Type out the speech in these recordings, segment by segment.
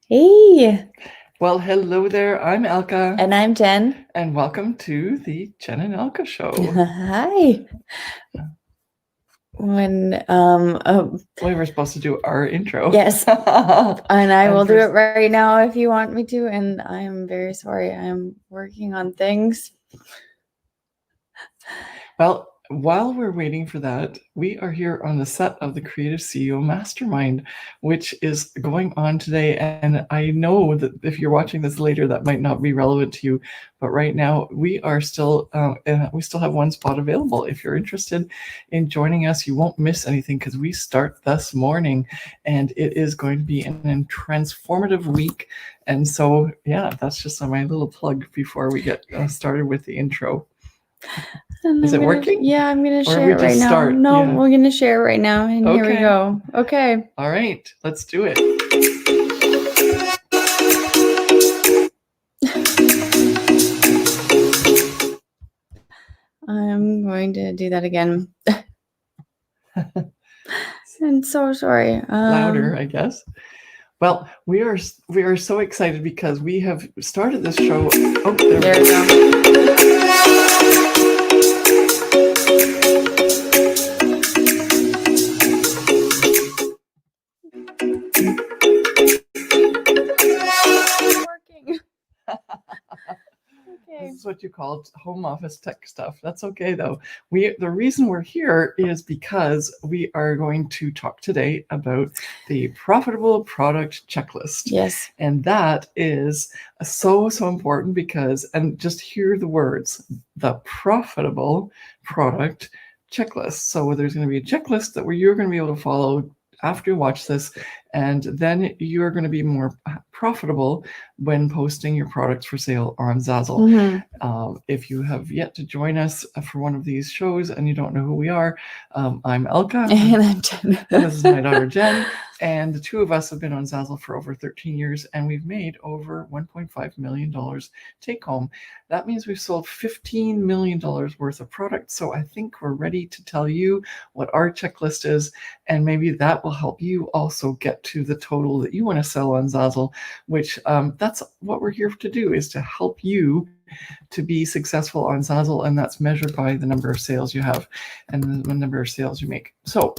Hey, Well, hello there. I'm Elke, and I'm Jen. and welcome to the Jen and Elke show. Hi. When We were supposed to do our intro. yes, and I will do it first- right now if you want me to. And I am very sorry. I'm working on things. Well, while we're waiting for that, we are here on the set of the Creative CEO Mastermind, which is going on today. And I know that if you're watching this later, that might not be relevant to you. But right now, we still have one spot available. If you're interested in joining us, you won't miss anything because we start this morning, and it is going to be an transformative week. And so, yeah, that's just my little plug before we get started with the intro. Is it working? Yeah, I'm gonna Or share we it right just now. start? No, Yeah. we're gonna share it right now, and here we Okay. go. Okay. All right, let's do it. I'm going to do that again. I'm so sorry. Louder, I guess. Well, we are so excited because we have started this show. Oh, There we go. Working. Okay. This is what you call home office tech stuff. That's okay though. The reason we're here is because we are going to talk today about the profitable product checklist. Yes. And that is so important because, and just hear the words, the profitable product checklist. So there's going to be a checklist that where you're going to be able to follow after you watch this, and then you're going to be more profitable when posting your products for sale on Zazzle. Mm-hmm. If you have yet to join us for one of these shows and you don't know who we are, I'm Elke, And I'm Jen. and this is my daughter Jen, and the two of us have been on Zazzle for over 13 years, and we've made over $1.5 million take home. That means we've sold $15 million worth of products. So I think we're ready to tell you what our checklist is, and maybe that will help you also get to the total that you want to sell on Zazzle, which that's what we're here to do, is to help you to be successful on Zazzle, and that's measured by the number of sales you have and the number of sales you make. So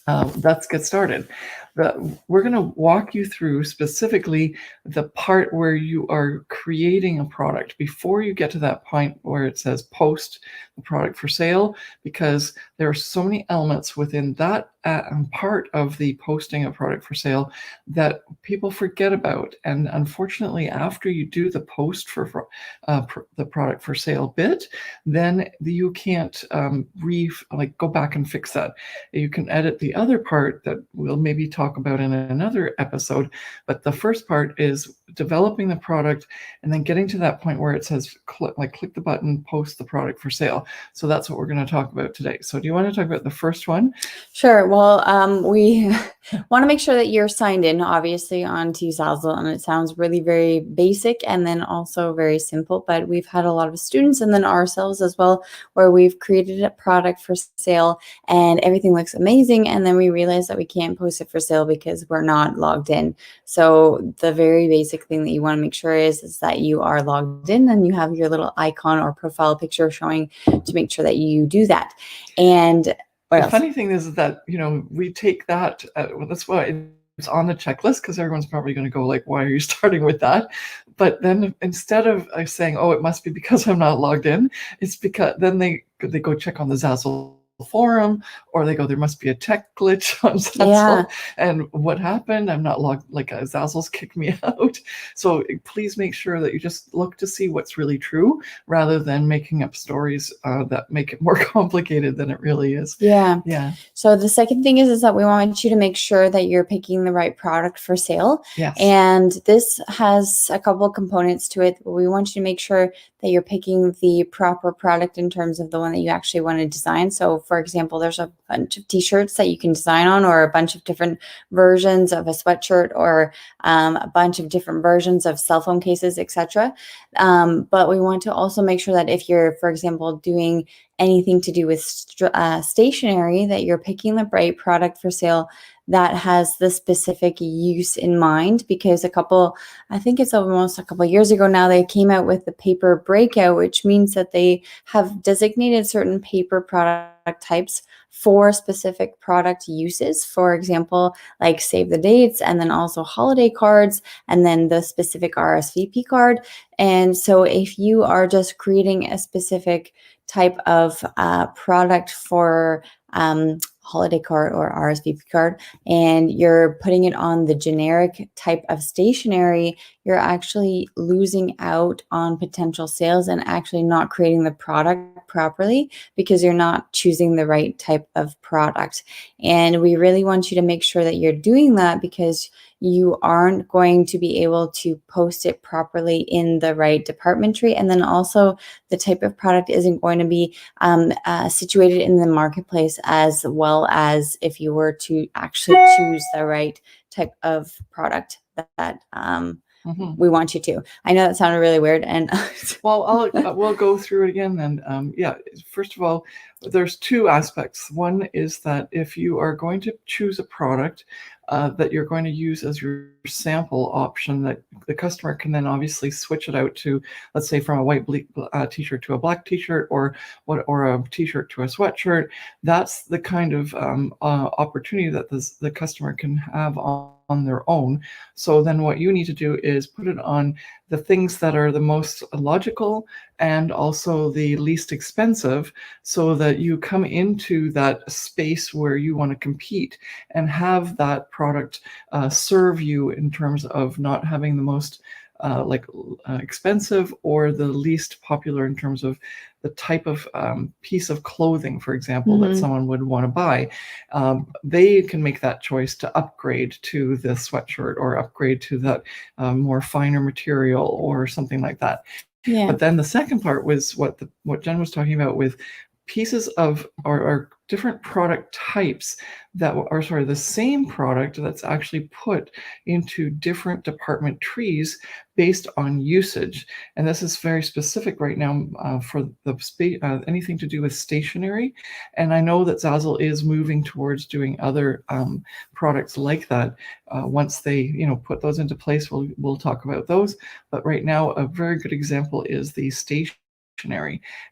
let's get started. We're going to walk you through specifically the part where you are creating a product before you get to that point where it says post the product for sale, because there are so many elements within that part of the posting a product for sale that people forget about. And unfortunately, after you do the post for the product for sale bit, then you can't go back and fix that. You can edit the other part that we'll maybe talk about in another episode. But the first part is developing the product and then getting to that point where it says click the button, post the product for sale. So that's what we're going to talk about today. So do you want to talk about the first one? Sure. Well, we want to make sure that you're signed in, obviously, onto Zazzle, and it sounds really very basic and then also very simple, but we've had a lot of students and then ourselves as well, where we've created a product for sale and everything looks amazing, and then we realize that we can't post it for sale because we're not logged in. So the very basic thing that you want to make sure is that you are logged in and you have your little icon or profile picture showing to make sure that you do that. And the funny thing is that, we take that, that's why it's on the checklist, because everyone's probably going to go like, why are you starting with that? But then instead of saying, oh, it must be because I'm not logged in, it's because then they go check on the Zazzle forum, or they go, there must be a tech glitch on Zazzle. Yeah. And what happened? I'm not logged, Zazzle's kicked me out. So please make sure that you just look to see what's really true rather than making up stories that make it more complicated than it really is. Yeah. Yeah. So the second thing is that we want you to make sure that you're picking the right product for sale. Yes. And this has a couple of components to it. We want you to make sure that you're picking the proper product in terms of the one that you actually want to design. So for example, there's a bunch of t-shirts that you can design on, or a bunch of different versions of a sweatshirt, or a bunch of different versions of cell phone cases, etc. But we want to also make sure that if you're, for example, doing anything to do with stationery, that you're picking the right product for sale that has the specific use in mind. Because I think it's almost a couple years ago now, they came out with the paper breakout, which means that they have designated certain paper product types for specific product uses. For example, like save the dates, and then also holiday cards, and then the specific RSVP card. And so if you are just creating a specific type of product for holiday card or RSVP card, and you're putting it on the generic type of stationery, you're actually losing out on potential sales and actually not creating the product properly, because you're not choosing the right type of product. And we really want you to make sure that you're doing that, because you aren't going to be able to post it properly in the right department tree. And then also the type of product isn't going to be situated in the marketplace as well as if you were to actually choose the right type of product that we want you to. I know that sounded really weird. And well, we'll go through it again then. First of all, there's two aspects. One is that if you are going to choose a product that you're going to use as your sample option, that the customer can then obviously switch it out to, let's say, from a white t-shirt to a black t-shirt, or a t-shirt to a sweatshirt. That's the kind of opportunity that the customer can have on their own. So then what you need to do is put it on the things that are the most logical and also the least expensive, so that you come into that space where you want to compete and have that product serve you in terms of not having the most expensive or the least popular in terms of the type of piece of clothing, for example, that someone would want to buy. They can make that choice to upgrade to the sweatshirt or upgrade to that more finer material or something like that. Yeah. But then the second part was what Jen was talking about, with pieces of or different product types that are the same product that's actually put into different department trees based on usage. And this is very specific right now for the anything to do with stationery. And I know that Zazzle is moving towards doing other products like that. Once they put those into place, we'll talk about those. But right now, a very good example is the stationery.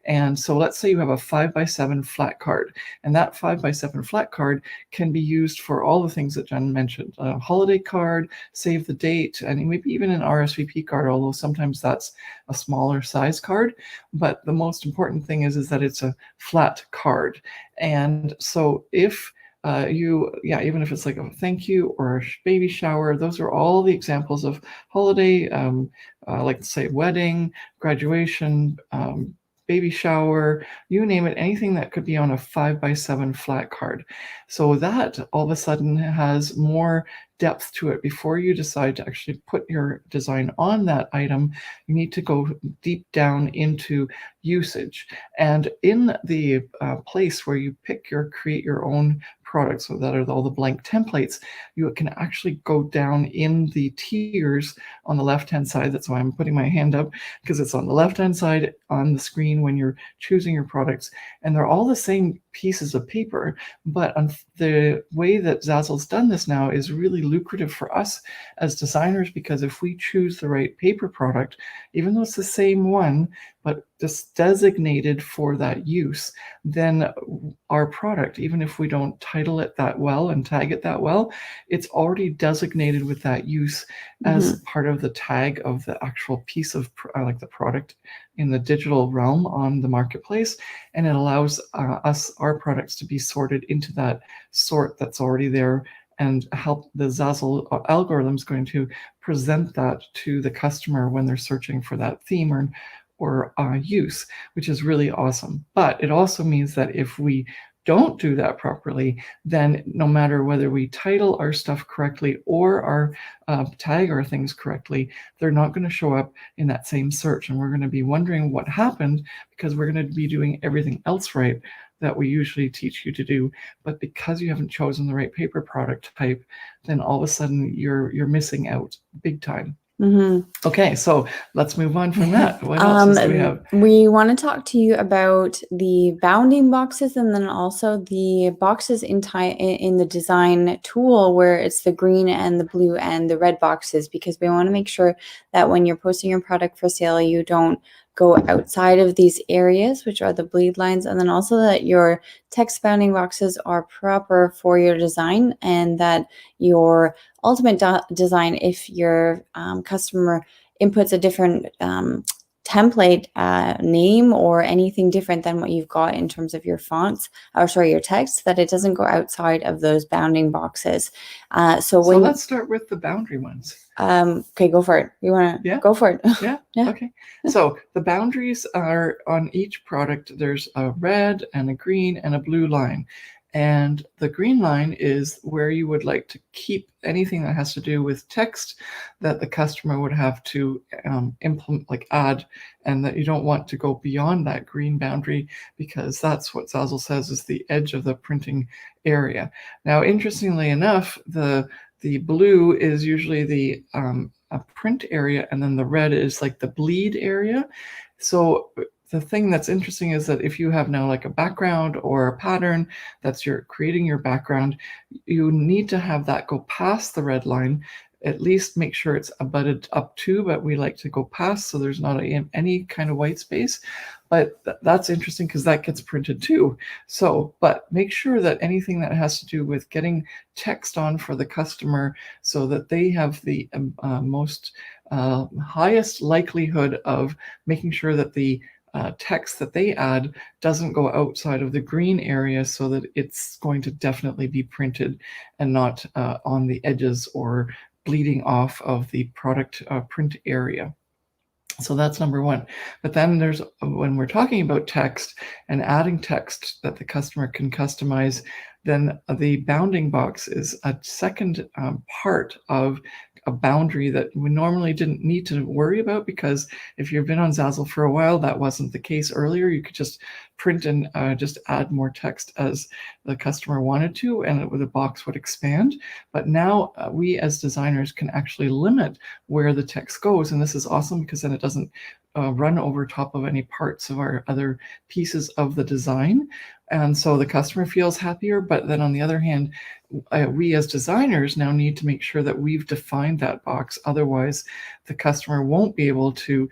And so let's say you have a 5x7 flat card, and that 5x7 flat card can be used for all the things that Jen mentioned: a holiday card, save the date, and maybe even an RSVP card, although sometimes that's a smaller size card. But the most important thing is that it's a flat card. And so if even if it's like a thank you or a baby shower, those are all the examples of holiday, like say wedding, graduation, baby shower, you name it, anything that could be on a 5x7 flat card. So that all of a sudden has more depth to it. Before you decide to actually put your design on that item, you need to go deep down into usage. And in the place where you create your own products, so that are all the blank templates, you can actually go down in the tiers on the left-hand side. That's why I'm putting my hand up, because it's on the left-hand side on the screen when you're choosing your products. And they're all the same pieces of paper, but the way that Zazzle's done this now is really lucrative for us as designers, because if we choose the right paper product, even though it's the same one, but just designated for that use, then our product, even if we don't title it that well and tag it that well, it's already designated with that use as part of the tag of the actual piece of like the product in the digital realm on the marketplace. And it allows our products to be sorted into that sort that's already there, and help the Zazzle algorithm is going to present that to the customer when they're searching for that theme or use, which is really awesome. But it also means that if we don't do that properly, then no matter whether we title our stuff correctly or our tag our things correctly, they're not going to show up in that same search. And we're going to be wondering what happened, because we're going to be doing everything else right that we usually teach you to do. But because you haven't chosen the right paper product type, then all of a sudden you're missing out big time. Mm-hmm. Okay, so let's move on from that. What else do we have? We want to talk to you about the bounding boxes and then also the boxes in the design tool where it's the green and the blue and the red boxes, because we want to make sure that when you're posting your product for sale, you don't go outside of these areas, which are the bleed lines, and then also that your text bounding boxes are proper for your design, and that your ultimate design, if your customer inputs a different template name or anything different than what you've got in terms of your fonts, or sorry, your text, that it doesn't go outside of those bounding boxes. So let's start with the boundary ones. Okay, go for it. You want to go for it? Yeah. Okay. So the boundaries are on each product. There's a red and a green and a blue line. And the green line is where you would like to keep anything that has to do with text that the customer would have to implement, like add, and that you don't want to go beyond that green boundary, because that's what Zazzle says is the edge of the printing area. Now, interestingly enough, the blue is usually the a print area, and then the red is like the bleed area. So the thing that's interesting is that if you have now like a background or a pattern that's creating your background, you need to have that go past the red line. At least make sure it's abutted up to, but we like to go past so there's not any kind of white space. But that's interesting because that gets printed too. So, but make sure that anything that has to do with getting text on for the customer so that they have the most highest likelihood of making sure that the text that they add doesn't go outside of the green area, so that it's going to definitely be printed and not on the edges or bleeding off of the product print area. So that's number one. But then there's, when we're talking about text and adding text that the customer can customize, then the bounding box is a second part of a boundary that we normally didn't need to worry about, because if you've been on Zazzle for a while, that wasn't the case earlier. You could just print and just add more text as the customer wanted to, and the box would expand. But now we as designers can actually limit where the text goes, and this is awesome because then it doesn't run over top of any parts of our other pieces of the design. And so the customer feels happier, but then on the other hand, we as designers now need to make sure that we've defined that box. Otherwise, the customer won't be able to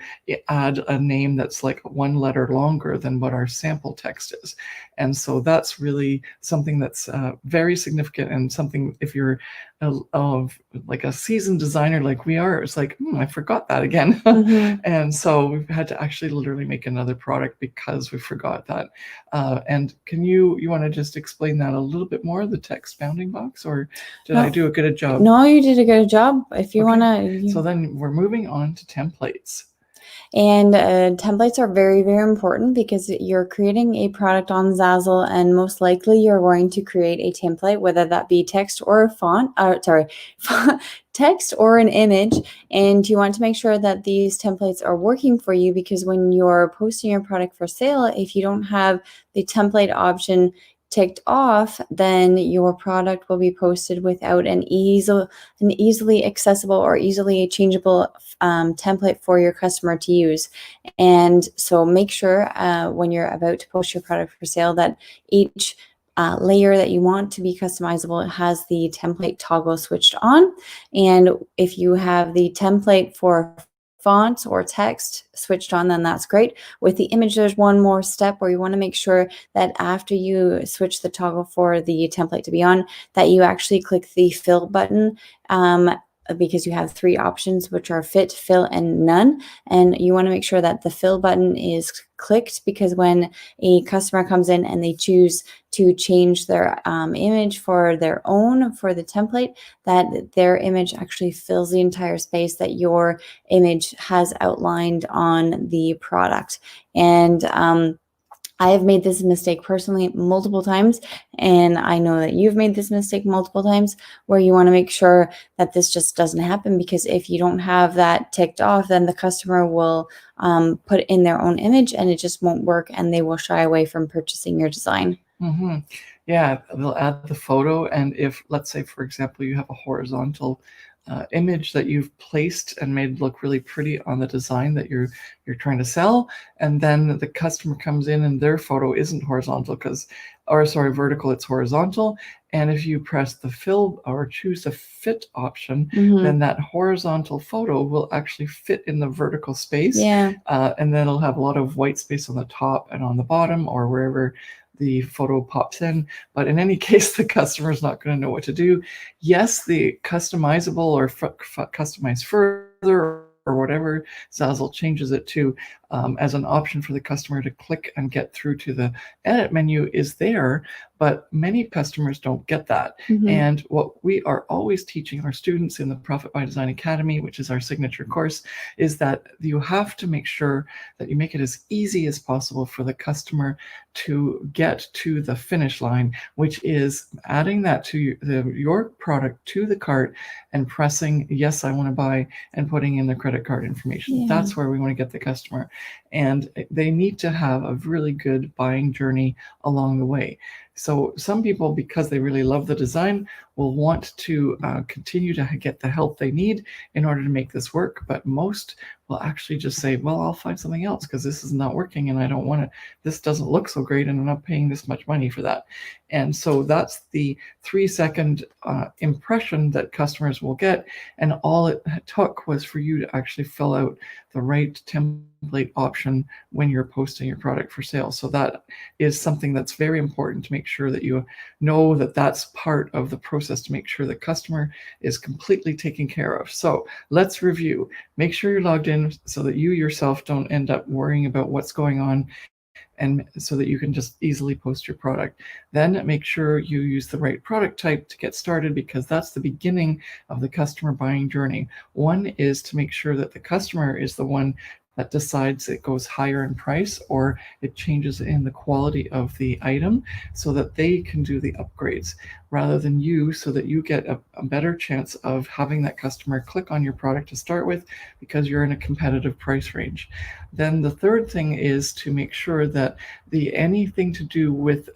add a name that's like one letter longer than what our sample text is. And so that's really something that's very significant, and something, if you're like a seasoned designer like we are, it's like, I forgot that again. Mm-hmm. And so we've had to actually literally make another product because we forgot that. And can you want to just explain that a little bit more, the text bounding box, or did I do a good job? No, you did a good job. If you want to. So then we're moving on to templates. And templates are very, very important because you're creating a product on Zazzle, and most likely you're going to create a template, whether that be text or a font, text or an image. And you want to make sure that these templates are working for you, because when you're posting your product for sale, if you don't have the template option ticked off, then your product will be posted without an easily accessible or easily changeable template for your customer to use. And so make sure when you're about to post your product for sale that each layer that you want to be customizable has the template toggle switched on. And if you have the template for fonts or text switched on, then that's great. With the image, there's one more step where you want to make sure that after you switch the toggle for the template to be on, that you actually click the fill button, because you have three options, which are fit, fill, and none. And you want to make sure that the fill button is clicked, because when a customer comes in and they choose to change their image for the template, that their image actually fills the entire space that your image has outlined on the product. And I have made this mistake personally multiple times, and I know that you've made this mistake multiple times, where you want to make sure that this just doesn't happen, because if you don't have that ticked off, then the customer will put in their own image and it just won't work, and they will shy away from purchasing your design. Mm-hmm. Yeah, they'll add the photo, and if, let's say, for example, you have a horizontal image that you've placed and made look really pretty on the design that you're trying to sell, and then the customer comes in and their photo isn't horizontal vertical, it's horizontal. And if you press the fill or choose the fit option, then that horizontal photo will actually fit in the vertical space. Yeah. And then it'll have a lot of white space on the top and on the bottom or wherever the photo pops in. But in any case, the customer is not going to know what to do. Yes, the customizable or customize further or whatever Zazzle changes it to as an option for the customer to click and get through to the edit menu is there, but many customers don't get that. And what we are always teaching our students in the Profit by Design Academy, which is our signature course, is that you have to make sure that you make it as easy as possible for the customer to get to the finish line, which is adding that to your product to the cart and pressing yes, I want to buy, and putting in the credit card information. Yeah. That's where we want to get the customer, and they need to have a really good buying journey along the way. So some people, because they really love the design, will want to continue to get the help they need in order to make this work. But most will actually just say, well, I'll find something else because this is not working and I don't want to, this doesn't look so great and I'm not paying this much money for that. And so that's the 3-second impression that customers will get. And all it took was for you to actually fill out the right template option when you're posting your product for sale. So that is something that's very important to make sure that you know that that's part of the process to make sure the customer is completely taken care of. So let's review. Make sure you're logged in so that you yourself don't end up worrying about what's going on, and so that you can just easily post your product. Then make sure you use the right product type to get started, because that's the beginning of the customer buying journey. One is to make sure that the customer is the one that decides it goes higher in price or it changes in the quality of the item, so that they can do the upgrades rather than you, so that you get a better chance of having that customer click on your product to start with because you're in a competitive price range. Then the third thing is to make sure that anything to do with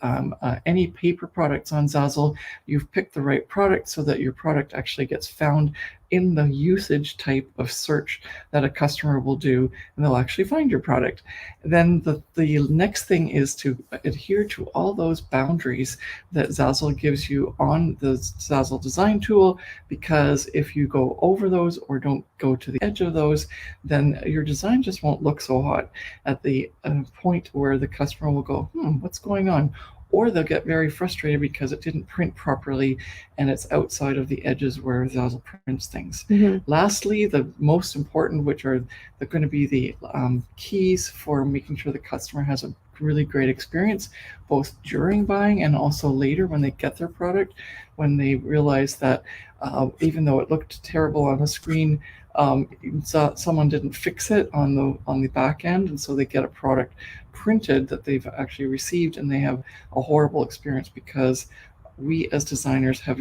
any paper products on Zazzle, you've picked the right product so that your product actually gets found in the usage type of search that a customer will do, and they'll actually find your product. Then the next thing is to adhere to all those boundaries that Zazzle gives you on the Zazzle design tool, because if you go over those or don't go to the edge of those, then your design just won't look so hot at the point where the customer will go, what's going on? Or they'll get very frustrated because it didn't print properly and it's outside of the edges where Zazzle prints things. Lastly, the most important, which are going to be the keys for making sure the customer has a really great experience, both during buying and also later when they get their product, when they realize that even though it looked terrible on the screen, someone didn't fix it on the back end, and so they get a product printed that they've actually received and they have a horrible experience because we as designers have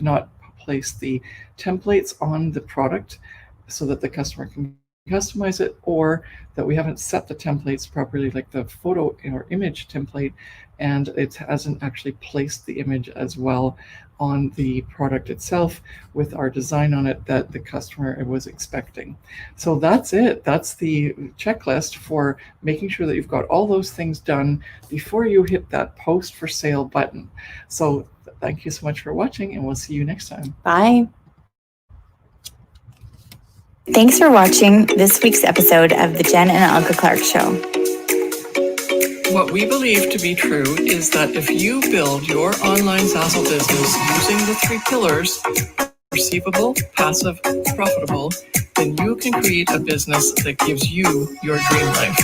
not placed the templates on the product so that the customer can customize it, or that we haven't set the templates properly, like the photo or image template, and it hasn't actually placed the image as well on the product itself with our design on it that the customer was expecting. So that's it. That's the checklist for making sure that you've got all those things done before you hit that post for sale button. So thank you so much for watching, and we'll see you next time. Bye. Thanks for watching this week's episode of the Jen and Elke Clarke Show. What we believe to be true is that if you build your online Zazzle business using the 3 pillars, receivable, passive, profitable, then you can create a business that gives you your dream life.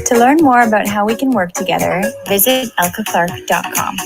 To learn more about how we can work together, visit elkeclarke.com.